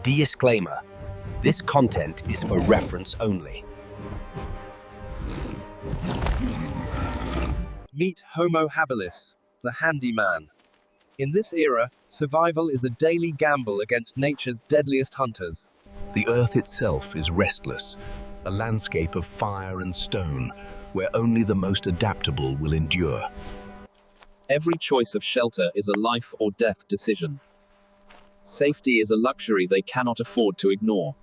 Disclaimer: this content is for reference only. Meet Homo Habilis, the handyman. In this era, survival is a daily gamble against nature's deadliest hunters. The earth itself is restless, a landscape of fire and stone, where only the most adaptable will endure. Every choice of shelter is a life or death decision. Safety is a luxury they cannot afford to ignore.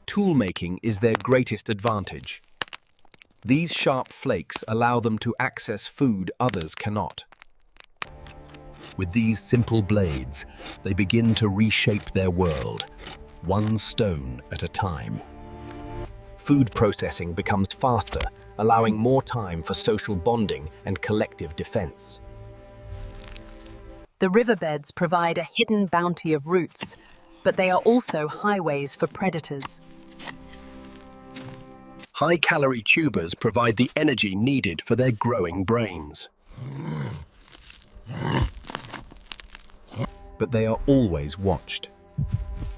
Toolmaking is their greatest advantage. These sharp flakes allow them to access food others cannot. With these simple blades, they begin to reshape their world, one stone at a time. Food processing becomes faster, allowing more time for social bonding and collective defense. The riverbeds provide a hidden bounty of roots, but they are also highways for predators. High-calorie tubers provide the energy needed for their growing brains. But they are always watched.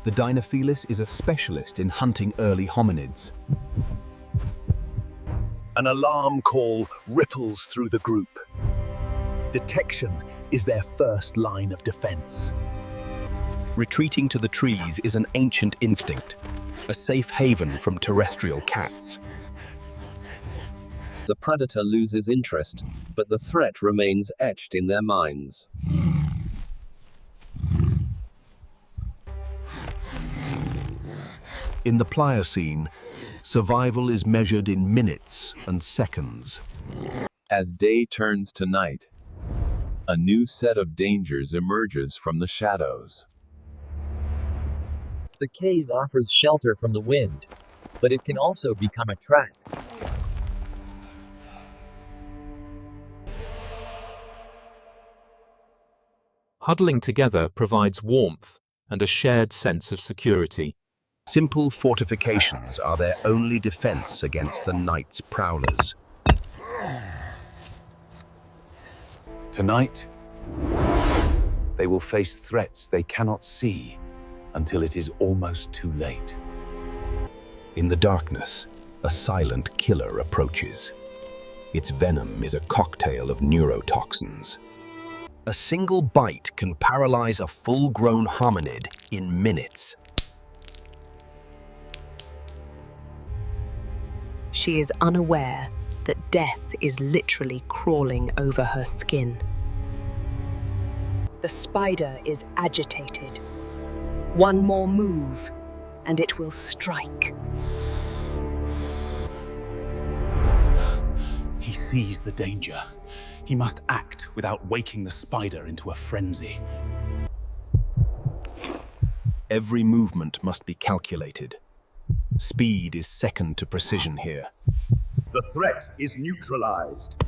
The Dinophilis is a specialist in hunting early hominids. An alarm call ripples through the group. Detection is their first line of defense. Retreating to the trees is an ancient instinct, a safe haven from terrestrial cats. The predator loses interest, but the threat remains etched in their minds. In the Pliocene, survival is measured in minutes and seconds. As day turns to night, a new set of dangers emerges from the shadows. The cave offers shelter from the wind, but it can also become a trap. Huddling together provides warmth and a shared sense of security. Simple fortifications are their only defense against the night's prowlers. Tonight, they will face threats they cannot see until it is almost too late. In the darkness, a silent killer approaches. Its venom is a cocktail of neurotoxins. A single bite can paralyze a full-grown hominid in minutes. She is unaware that death is literally crawling over her skin. The spider is agitated. One more move, and it will strike. He sees the danger. He must act without waking the spider into a frenzy. Every movement must be calculated. Speed is second to precision here. The threat is neutralized,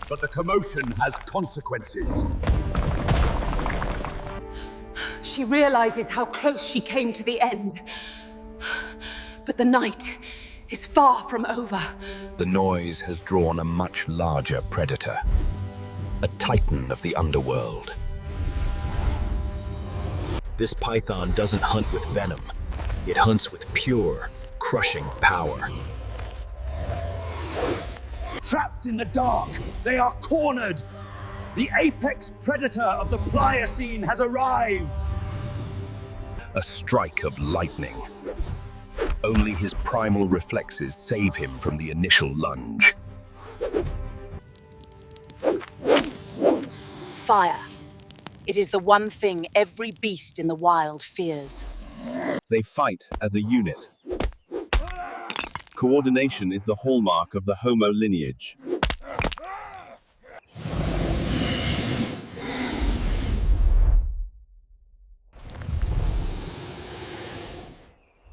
but the commotion has consequences. She realizes how close she came to the end. But the night is far from over. The noise has drawn a much larger predator, a titan of the underworld. This python doesn't hunt with venom. It hunts with pure, crushing power. Trapped in the dark, they are cornered. The apex predator of the Pliocene has arrived. A strike of lightning. Only his primal reflexes save him from the initial lunge. Fire. It is the one thing every beast in the wild fears. They fight as a unit. Coordination is the hallmark of the Homo lineage.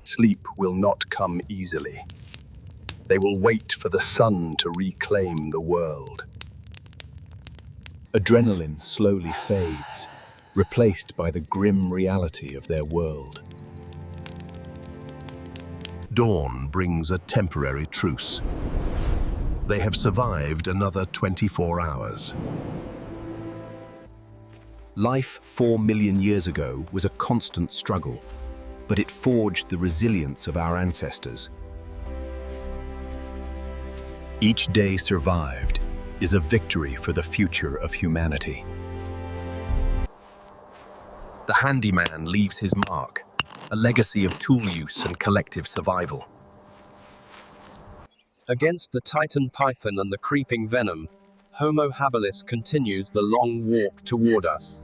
Sleep will not come easily. They will wait for the sun to reclaim the world. Adrenaline slowly fades, replaced by the grim reality of their world. Dawn brings a temporary truce. They have survived another 24 hours. Life 4 million years ago was a constant struggle, but it forged the resilience of our ancestors. Each day survived is a victory for the future of humanity. The handyman leaves his mark, a legacy of tool use and collective survival. Against the titan python and the creeping venom, Homo habilis continues the long walk toward us.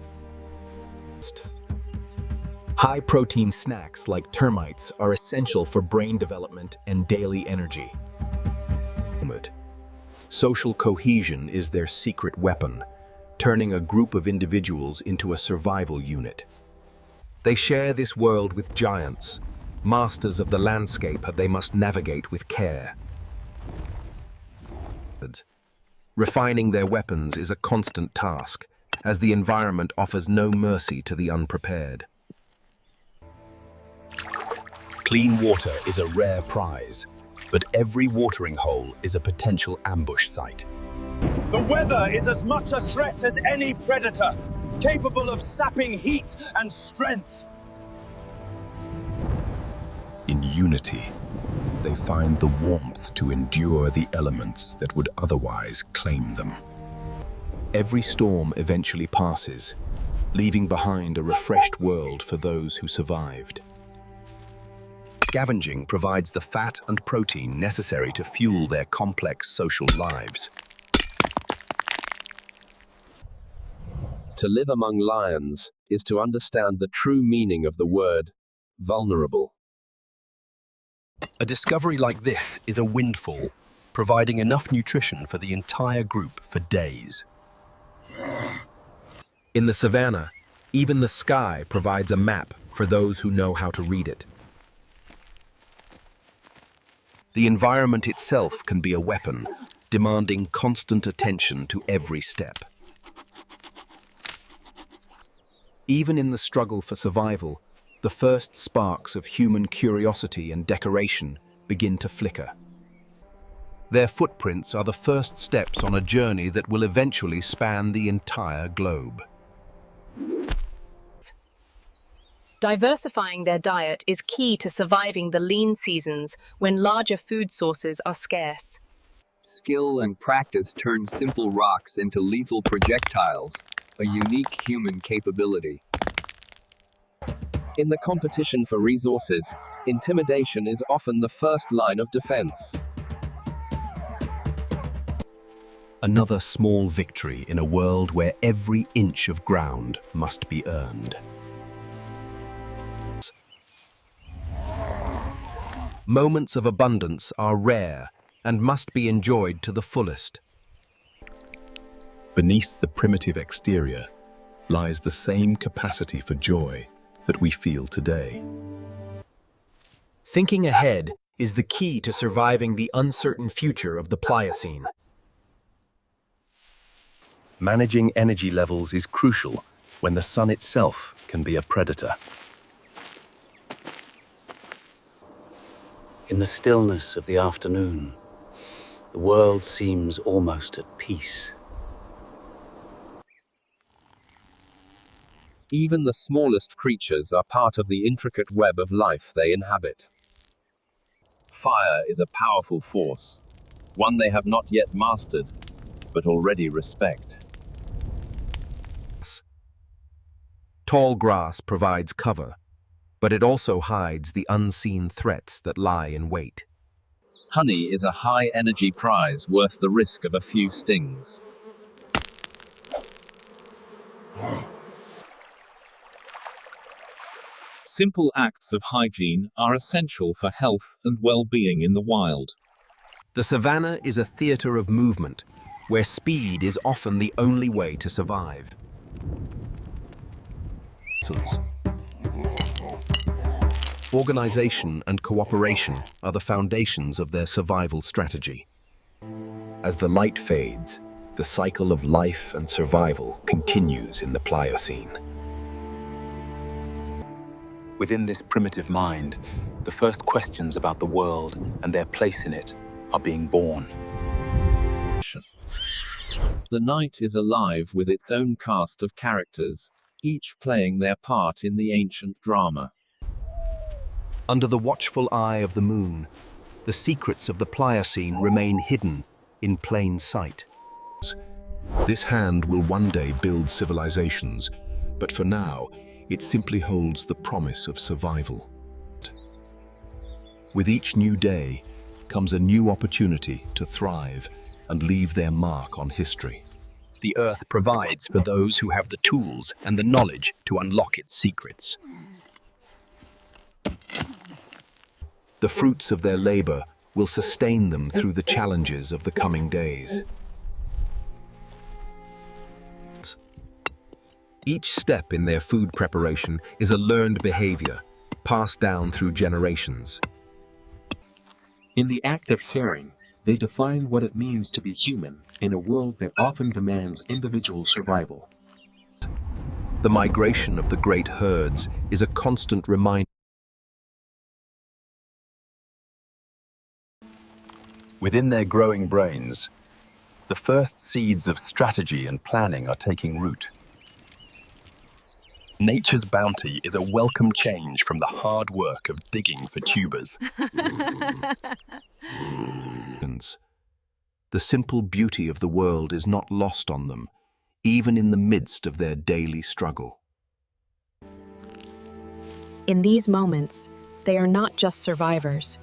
High-protein snacks like termites are essential for brain development and daily energy. Social cohesion is their secret weapon, turning a group of individuals into a survival unit. They share this world with giants, masters of the landscape they must navigate with care. Refining their weapons is a constant task, as the environment offers no mercy to the unprepared. Clean water is a rare prize, but every watering hole is a potential ambush site. The weather is as much a threat as any predator, capable of sapping heat and strength. In unity, they find the warmth to endure the elements that would otherwise claim them. Every storm eventually passes, leaving behind a refreshed world for those who survived. Scavenging provides the fat and protein necessary to fuel their complex social lives. To live among lions is to understand the true meaning of the word vulnerable. A discovery like this is a windfall, providing enough nutrition for the entire group for days. In the savannah, even the sky provides a map for those who know how to read it. The environment itself can be a weapon, demanding constant attention to every step. Even in the struggle for survival, the first sparks of human curiosity and decoration begin to flicker. Their footprints are the first steps on a journey that will eventually span the entire globe. Diversifying their diet is key to surviving the lean seasons when larger food sources are scarce. Skill and practice turn simple rocks into lethal projectiles, a unique human capability. In the competition for resources, intimidation is often the first line of defense. Another small victory in a world where every inch of ground must be earned. Moments of abundance are rare and must be enjoyed to the fullest. Beneath the primitive exterior lies the same capacity for joy that we feel today. Thinking ahead is the key to surviving the uncertain future of the Pliocene. Managing energy levels is crucial when the sun itself can be a predator. In the stillness of the afternoon, the world seems almost at peace. Even the smallest creatures are part of the intricate web of life they inhabit. Fire is a powerful force, one they have not yet mastered, but already respect. Tall grass provides cover, but it also hides the unseen threats that lie in wait. Honey is a high-energy prize worth the risk of a few stings. Simple acts of hygiene are essential for health and well-being in the wild. The savannah is a theater of movement, where speed is often the only way to survive. Organization and cooperation are the foundations of their survival strategy. As the light fades, the cycle of life and survival continues in the Pliocene. Within this primitive mind, the first questions about the world and their place in it are being born. The night is alive with its own cast of characters, each playing their part in the ancient drama. Under the watchful eye of the moon, the secrets of the Pliocene remain hidden in plain sight. This hand will one day build civilizations, but for now, it simply holds the promise of survival. With each new day comes a new opportunity to thrive and leave their mark on history. The Earth provides for those who have the tools and the knowledge to unlock its secrets. The fruits of their labor will sustain them through the challenges of the coming days. Each step in their food preparation is a learned behavior, passed down through generations. In the act of sharing, they define what it means to be human in a world that often demands individual survival. The migration of the great herds is a constant reminder. Within their growing brains, the first seeds of strategy and planning are taking root. Nature's bounty is a welcome change from the hard work of digging for tubers. The simple beauty of the world is not lost on them, even in the midst of their daily struggle. In these moments, they are not just survivors.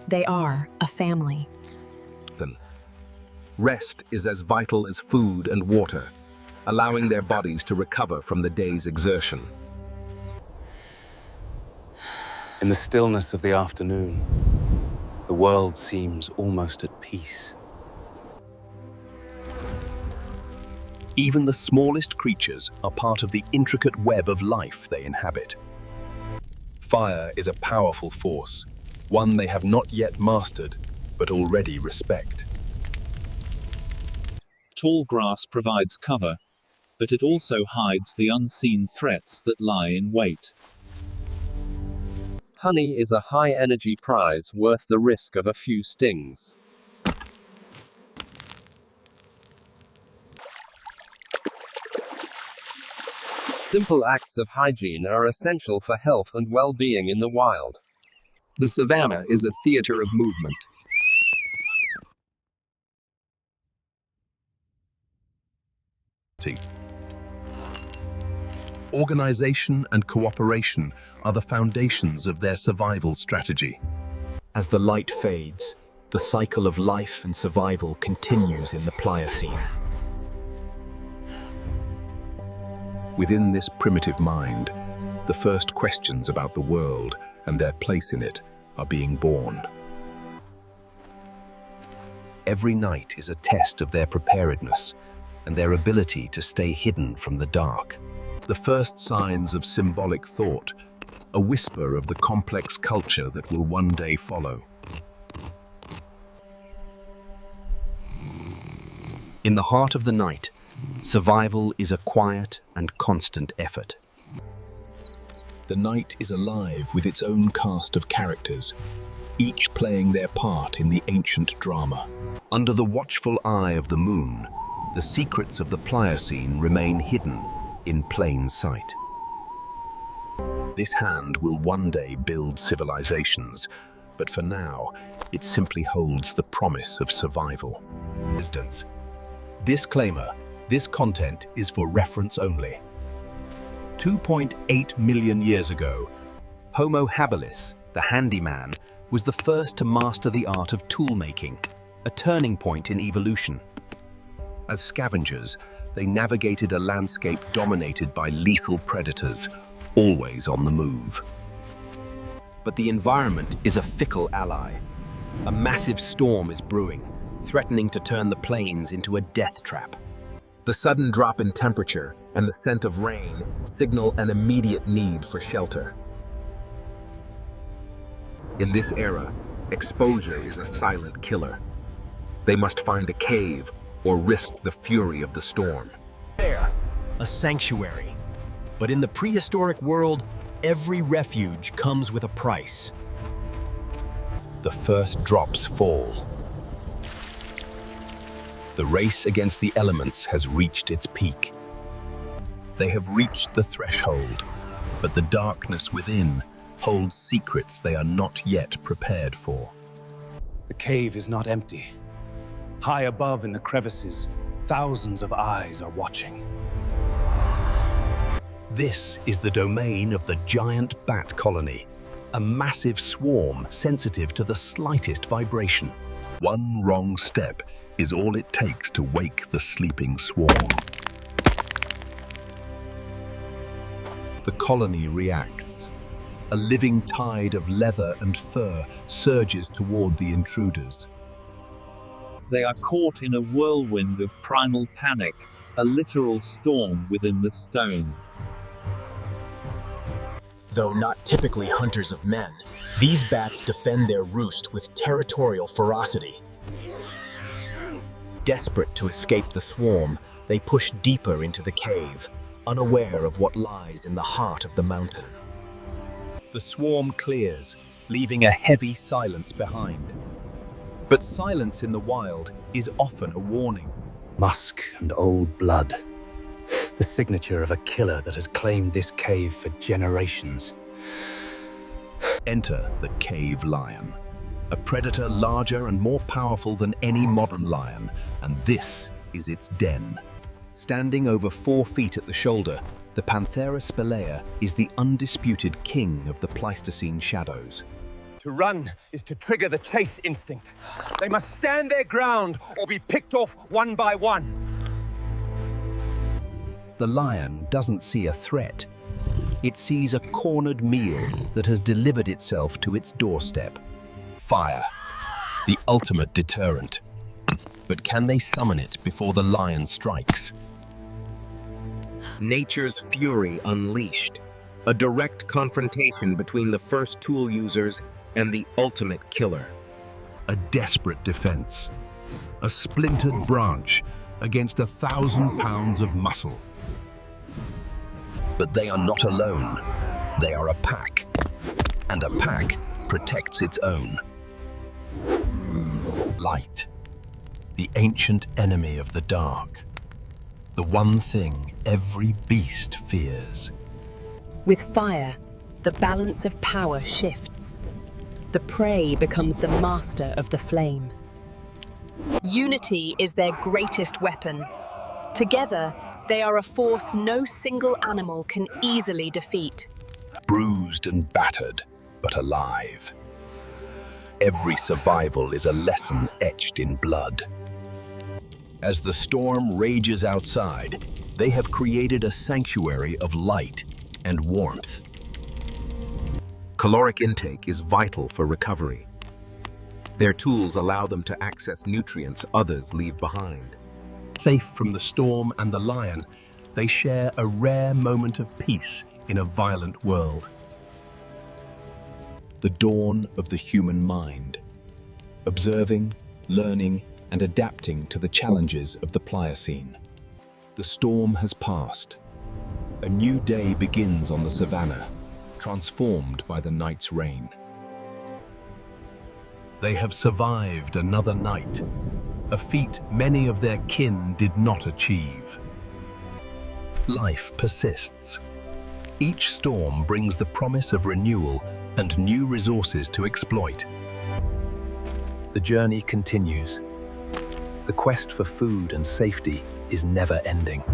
They are a family. Rest is as vital as food and water, allowing their bodies to recover from the day's exertion. In the stillness of the afternoon, the world seems almost at peace. Even the smallest creatures are part of the intricate web of life they inhabit. Fire is a powerful force, one they have not yet mastered, but already respect. Tall grass provides cover, but it also hides the unseen threats that lie in wait. Honey is a high-energy prize worth the risk of a few stings. Simple acts of hygiene are essential for health and well-being in the wild. The savanna is a theater of movement. Organization and cooperation are the foundations of their survival strategy. As the light fades, the cycle of life and survival continues in the Pliocene. Within this primitive mind, the first questions about the world and their place in it are being born. Every night is a test of their preparedness and their ability to stay hidden from the dark. The first signs of symbolic thought, a whisper of the complex culture that will one day follow. In the heart of the night, survival is a quiet and constant effort. The night is alive with its own cast of characters, each playing their part in the ancient drama. Under the watchful eye of the moon, the secrets of the Pliocene remain hidden in plain sight. This hand will one day build civilizations, but for now, it simply holds the promise of survival. Disclaimer: this content is for reference only. 2.8 million years ago, Homo Habilis, the handyman, was the first to master the art of tool-making, a turning point in evolution. As scavengers, they navigated a landscape dominated by lethal predators, always on the move. But the environment is a fickle ally. A massive storm is brewing, threatening to turn the plains into a death trap. The sudden drop in temperature and the scent of rain signal an immediate need for shelter. In this era, exposure is a silent killer. They must find a cave or risk the fury of the storm. There, a sanctuary. But in the prehistoric world, every refuge comes with a price. The first drops fall. The race against the elements has reached its peak. They have reached the threshold, but the darkness within holds secrets they are not yet prepared for. The cave is not empty. High above in the crevices, thousands of eyes are watching. This is the domain of the giant bat colony, a massive swarm sensitive to the slightest vibration. One wrong step is all it takes to wake the sleeping swarm. The colony reacts. A living tide of leather and fur surges toward the intruders. They are caught in a whirlwind of primal panic, a literal storm within the stone. Though not typically hunters of men, these bats defend their roost with territorial ferocity. Desperate to escape the swarm, they push deeper into the cave, unaware of what lies in the heart of the mountain. The swarm clears, leaving a heavy silence behind. But silence in the wild is often a warning. Musk and old blood. The signature of a killer that has claimed this cave for generations. Enter the cave lion, a predator larger and more powerful than any modern lion, and this is its den. Standing over 4 feet at the shoulder, the Panthera spelaea is the undisputed king of the Pleistocene shadows. To run is to trigger the chase instinct. They must stand their ground or be picked off one by one. The lion doesn't see a threat. It sees a cornered meal that has delivered itself to its doorstep. Fire, the ultimate deterrent. But can they summon it before the lion strikes? Nature's fury unleashed. A direct confrontation between the first tool users and the ultimate killer. A desperate defense. A splintered branch against 1,000 pounds of muscle. But they are not alone. They are a pack. And a pack protects its own. Light. The ancient enemy of the dark. The one thing every beast fears. With fire, the balance of power shifts. The prey becomes the master of the flame. Unity is their greatest weapon. Together, they are a force no single animal can easily defeat. Bruised and battered, but alive. Every survival is a lesson etched in blood. As the storm rages outside, they have created a sanctuary of light and warmth. Caloric intake is vital for recovery. Their tools allow them to access nutrients others leave behind. Safe from the storm and the lion, they share a rare moment of peace in a violent world. The dawn of the human mind. Observing, learning, and adapting to the challenges of the Pliocene. The storm has passed. A new day begins on the savannah, transformed by the night's rain. They have survived another night, a feat many of their kin did not achieve. Life persists. Each storm brings the promise of renewal and new resources to exploit. The journey continues. The quest for food and safety is never ending.